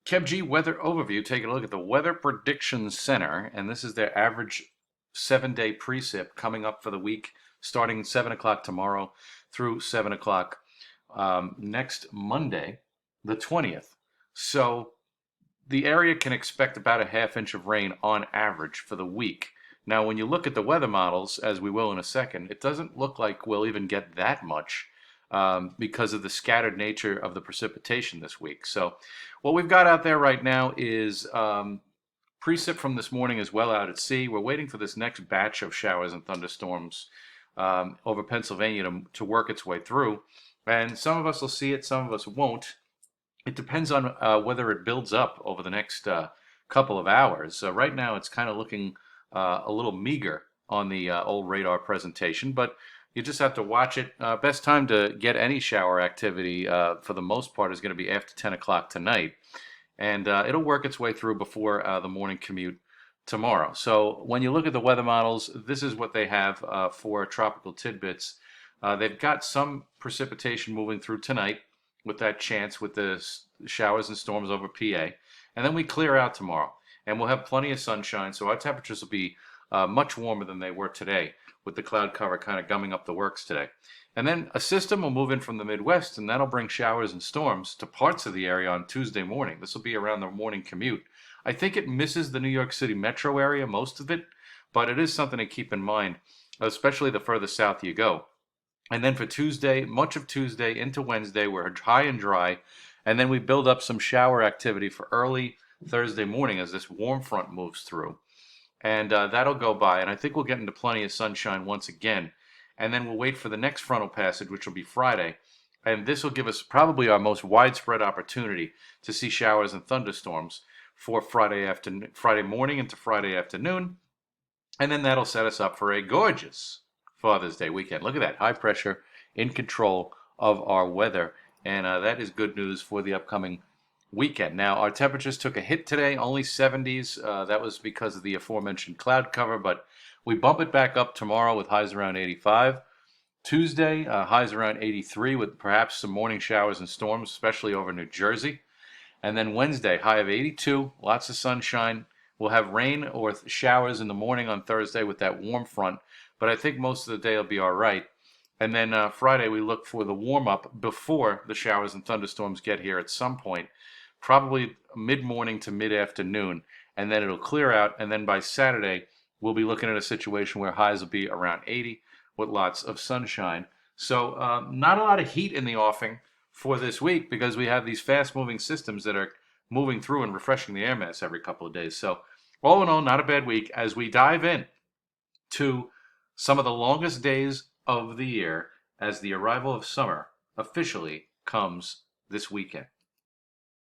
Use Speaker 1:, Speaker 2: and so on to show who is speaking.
Speaker 1: KebG Weather Overview, taking a look at the Weather Prediction Center, and this is their average 7-day precip coming up for the week, starting 7 o'clock tomorrow through 7 o'clock next Monday, the 20th. So the area can expect about a half inch of rain on average for the week. Now, when you look at the weather models, as we will in a second, it doesn't look like we'll even get that much because of the scattered nature of the precipitation this week. So what we've got out there right now is precip from this morning as well out at sea. We're waiting for this next batch of showers and thunderstorms over Pennsylvania to work its way through. And some of us will see it, some of us won't. It depends on whether it builds up over the next couple of hours. Right now, it's kind of looking a little meager on the old radar presentation, but you just have to watch it. Best time to get any shower activity, for the most part, is going to be after 10 o'clock tonight. And it'll work its way through before the morning commute tomorrow. So when you look at the weather models, this is what they have for tropical tidbits. They've got some precipitation moving through tonight with that chance with the showers and storms over PA. And then we clear out tomorrow. And we'll have plenty of sunshine, so our temperatures will be much warmer than they were today, with the cloud cover kind of gumming up the works today. And then a system will move in from the Midwest, and that'll bring showers and storms to parts of the area on Tuesday morning. This will be around the morning commute. I think it misses the New York City metro area, most of it, but it is something to keep in mind, especially the further south you go. And then for Tuesday, much of Tuesday into Wednesday, we're high and dry, and then we build up some shower activity for early Thursday morning as this warm front moves through. And that'll go by, and I think we'll get into plenty of sunshine once again. And then we'll wait for the next frontal passage, which will be Friday. And this will give us probably our most widespread opportunity to see showers and thunderstorms for Friday morning into Friday afternoon. And then that'll set us up for a gorgeous Father's Day weekend. Look at that, high pressure in control of our weather. And that is good news for the upcoming weekend. Now, our temperatures took a hit today, only 70s. That was because of the aforementioned cloud cover, but we bump it back up tomorrow with highs around 85. Tuesday, highs around 83 with perhaps some morning showers and storms, especially over New Jersey. And then Wednesday, high of 82, lots of sunshine. We'll have rain or showers in the morning on Thursday with that warm front, but I think most of the day will be all right. And then Friday, we look for the warm-up before the showers and thunderstorms get here at some point, probably mid-morning to mid-afternoon, and then it'll clear out, and then by Saturday, we'll be looking at a situation where highs will be around 80 with lots of sunshine. So not a lot of heat in the offing for this week because we have these fast-moving systems that are moving through and refreshing the air mass every couple of days. So all in all, not a bad week as we dive in to some of the longest days of the year as the arrival of summer officially comes this weekend.